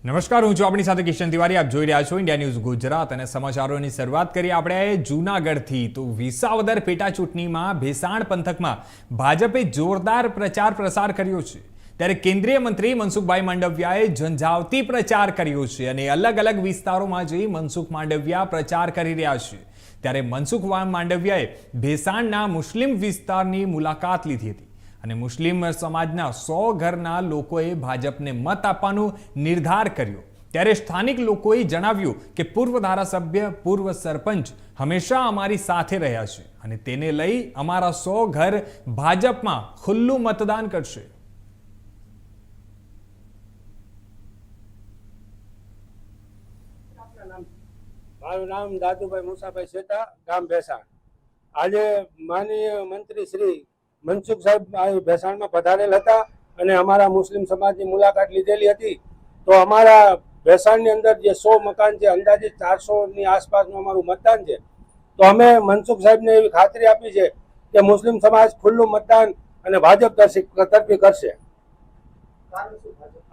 નમસ્કાર, હું છું આપણી સાથે કિશન તિવારી. આપ જોઈ રહ્યા છો ઇન્ડિયા ન્યૂઝ ગુજરાત અને સમાચારોની શરૂઆત કરીએ આપણે જૂનાગઢથી. તો વિસાવદર પેટા ચૂંટણીમાં ભેસાણ પંથકમાં ભાજપે જોરદાર પ્રચાર પ્રસાર કર્યો છે. ત્યારે કેન્દ્રીય મંત્રી મનસુખભાઈ માંડવિયાએ ઝંઝાવતી પ્રચાર કર્યો છે અને અલગ અલગ વિસ્તારોમાં જઈ મનસુખ માંડવિયા પ્રચાર કરી રહ્યા છે. ત્યારે મનસુખ માંડવિયાએ ભેસાણના મુસ્લિમ વિસ્તારની મુલાકાત લીધી હતી અને મુસ્લિમ સમાજના 100 ઘરના લોકોએ ભાજપને મત આપવાનો નિર્ધાર કર્યો. ત્યારે સ્થાનિક લોકોએ જણાવ્યું કે પૂર્વ ધારાસભ્ય, પૂર્વ સરપંચ હંમેશા અમારી સાથે રહ્યા છે અને તેને લઈ અમારા 100 ઘર ભાજપમાં ખુલ્લું મતદાન કરશે. મારું નામ દાદુભાઈ મુસાભાઈ શેઠા, ગામ ભેસાણ. આજે માનનીય મંત્રી શ્રી મનસુખ સાહેબ ભેસાણમાં પધારેલ હતા અને અમારા મુસ્લિમ સમાજની મુલાકાત લીધેલી હતી. તો અમારા ભેસાણની અંદર જે 100 મકાન છે, અંદાજિત 400ની આસપાસનું અમારું મતદાન છે. તો અમે મનસુખ સાહેબને એવી ખાતરી આપી છે કે મુસ્લિમ સમાજ ખુલ્લું મતદાન અને ભાજપ તરફી કરશે.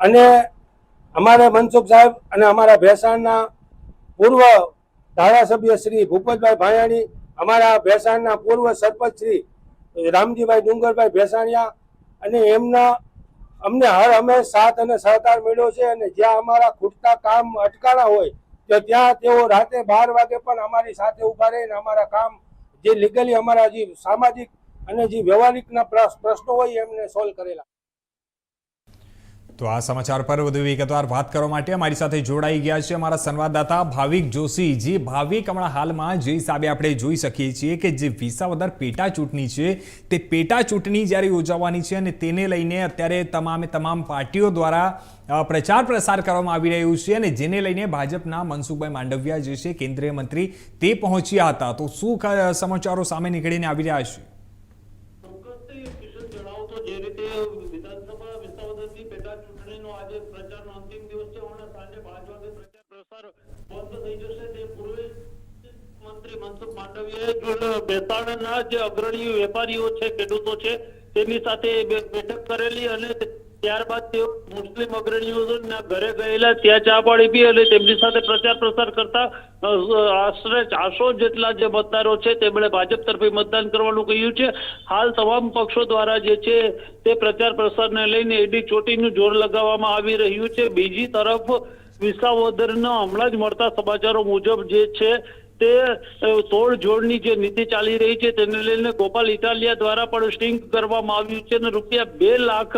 અને અમારા મનસુખ સાહેબ અને અમારા ભેસાણના પૂર્વ ધારાસભ્ય શ્રી ભૂપતભાઈ ભાયાણી, અમારા ભેસાણના પૂર્વ સરપંચ શ્રી રામજીભાઈ ડુંગરભાઈ ભેસાણિયા, અને અમને હર હંમેશ સાથ અને સહકાર મળ્યો છે. અને જ્યાં અમારા ખૂટતા કામ અટકાણા હોય તો ત્યાં તેઓ રાતે 12 વાગે પણ અમારી સાથે ઉભા રહીને અમારા કામ જે લીગલી અમારા જે સામાજિક અને જે વ્યવહારિકના પ્રશ્નો હોય એમને સોલ્વ કરેલા. તો આ સમાચાર પર વધુ વિગતવાર વાત કરવા માટે અમારી સાથે જોડાઈ ગયા છે અમારા સંવાદદાતા ભાવિક જોશી. જે ભાવિક, હમણાં હાલમાં જે હિસાબે આપણે જોઈ શકીએ છીએ કે જે વિસાવદર પેટા ચૂંટણી છે તે પેટા ચૂંટણી જ્યારે યોજાવાની છે અને તેને લઈને અત્યારે તમામ પાર્ટીઓ દ્વારા પ્રચાર પ્રસાર કરવામાં આવી રહ્યું છે અને જેને લઈને ભાજપના મનસુખભાઈ માંડવિયા જે છે કેન્દ્રીય મંત્રી તે પહોંચ્યા હતા. તો શું સમાચારો સામે નીકળીને આવી રહ્યા છે? મંત્રી મનસુખ માંડવિયાએ ભેસાણના જે અગ્રણી વેપારીઓ છે, ખેડૂતો છે, તેની સાથે બેઠક કરેલી અને ત્યારબાદ તેઓ મુસ્લિમ અગ્રણીઓના ઘરે ગયેલા, ત્યાં ચા પાણી પી અને તેમની સાથે પ્રચાર પ્રસાર કરતા આશરે 400 જેટલા જે મતદારો છે તેમણે ભાજપ તરફી મતદાન કરવાનું કહ્યું છે. હાલ તમામ પક્ષો દ્વારા જે છે તે પ્રચાર પ્રસારને લઈને એડી ચોટીનું જોર લગાવવામાં આવી રહ્યું છે. બીજી તરફ વિસાવદરના હમણાં જ મળતા સમાચારો મુજબ જે છે તે તોડજોડની જે નીતિ ચાલી રહી છે તેને લઈને ગોપાલ ઇટાલિયા દ્વારા પણ સ્ટિંગ કરવામાં આવ્યું છે અને રૂપિયા 2 લાખ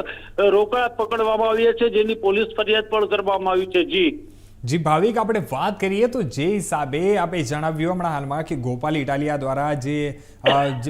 રોકડા પકડવામાં આવ્યા છે, જેની પોલીસ ફરિયાદ પણ કરવામાં આવી છે. જી ભાવિક, આપણે વાત કરીએ તો જે હિસાબે આપણે જણાવ્યું હમણાં હાલમાં કે ગોપાલ ઇટાલિયા દ્વારા જે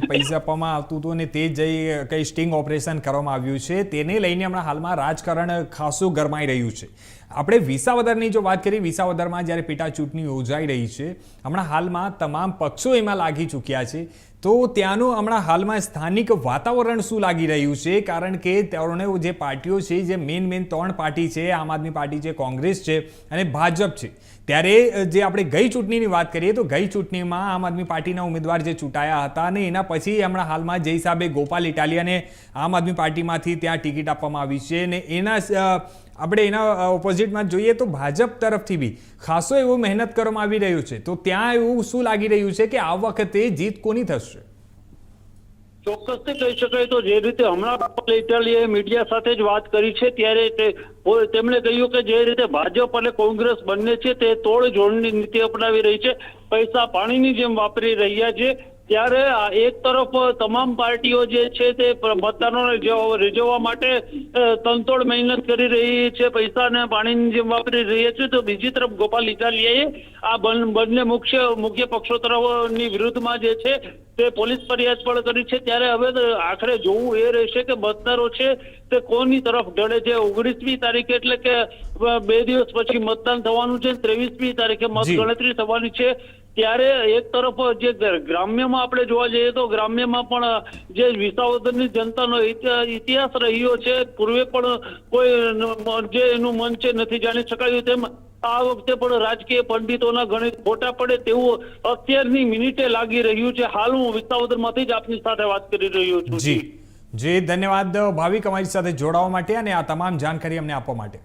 પૈસા આપવામાં આવતું હતું અને તે જઈ કંઈ સ્ટિંગ ઓપરેશન કરવામાં આવ્યું છે તેને લઈને હમણાં હાલમાં રાજકારણ ખાસું ગરમાઈ રહ્યું છે. આપણે વિસાવદરની જો વાત કરીએ, વિસાવદરમાં જ્યારે પેટા ચૂંટણી યોજાઈ રહી છે, હમણાં હાલમાં તમામ પક્ષો એમાં લાગી ચૂક્યા છે. તો ત્યાંનું હમણાં હાલમાં સ્થાનિક વાતાવરણ શું લાગી રહ્યું છે? કારણ કે તેઓને જે પાર્ટીઓ છે, જે મેઇન 3 પાર્ટી છે, આમ આદમી પાર્ટી છે, કોંગ્રેસ છે અને ભાજપ છે. ત્યારે જે આપણે ગઈ ચૂંટણીની વાત કરીએ તો ગઈ ચૂંટણીમાં આમ આદમી પાર્ટીના ઉમેદવાર જે ચૂંટાયા હતા અને એના પછી હમણાં હાલમાં જે હિસાબે ગોપાલ ઇટાલિયાને આમ આદમી પાર્ટીમાંથી ત્યાં ટિકિટ આપવામાં આવી છે અને આપણે એના ઓપોઝિટમાં જોઈએ તો ભાજપ તરફથી બી ખાસો એવો મહેનત કરવામાં આવી રહ્યું છે. તો ત્યાં એવું શું લાગી રહ્યું છે કે આ વખતે જીત કોની થશે? ચોક્કસથી કહી શકાય તો જે રીતે હમણાં ગોપાલ ઇટાલિયાએ મીડિયા સાથે જ વાત કરી છે ત્યારે તેમણે કહ્યું કે જે રીતે ભાજપ અને કોંગ્રેસ બંને છે તે તોડજોડની નીતિ અપનાવી રહી છે, પૈસા પાણીની જેમ વાપરી રહ્યા છે. ત્યારે એક તરફ તમામ પાર્ટીઓ જે છે તે મતદારોને રીઝવવા માટે તનતોડ મહેનત કરી રહી છે, પૈસાને પાણીની જેમ વાપરી રહી છે. તો બીજી તરફ ગોપાલ ઇટાલિયાએ આ બંને મુખ્ય પક્ષો તરફની વિરુદ્ધમાં જે છે તે પોલીસ ફરિયાદ પણ કરી છે. ત્યારે હવે આખરે જોવું એ રહેશે કે મતદારો છે તે કોની તરફ ઢળે છે. 19મી તારીખે એટલે કે 2 દિવસ પછી મતદાન થવાનું છે, 23મી તારીખે મત ગણતરી થવાની છે. ત્યારે એક તરફ જે ગ્રામ્યમાં આપણે જોવા જઈએ તો ગ્રામ્યમાં પણ જે વિસાવદરની જનતાનો ઇતિહાસ રહ્યો છે, પૂર્વે પણ કોઈ જે એનું મન છે નથી જાણી શકાયું, તેમ આ વખતે પણ રાજકીય પંડિતોના ગણિત ખોટા પડે તેવું અત્યારની મિનિટે લાગી રહ્યું છે. હાલ હું વિસાવદરમાંથી જ આપની સાથે વાત કરી રહ્યો છું. જી ધન્યવાદ ભાવિક, અમારી સાથે જોડાવા માટે અને આ તમામ જાણકારી અમને આપવા માટે.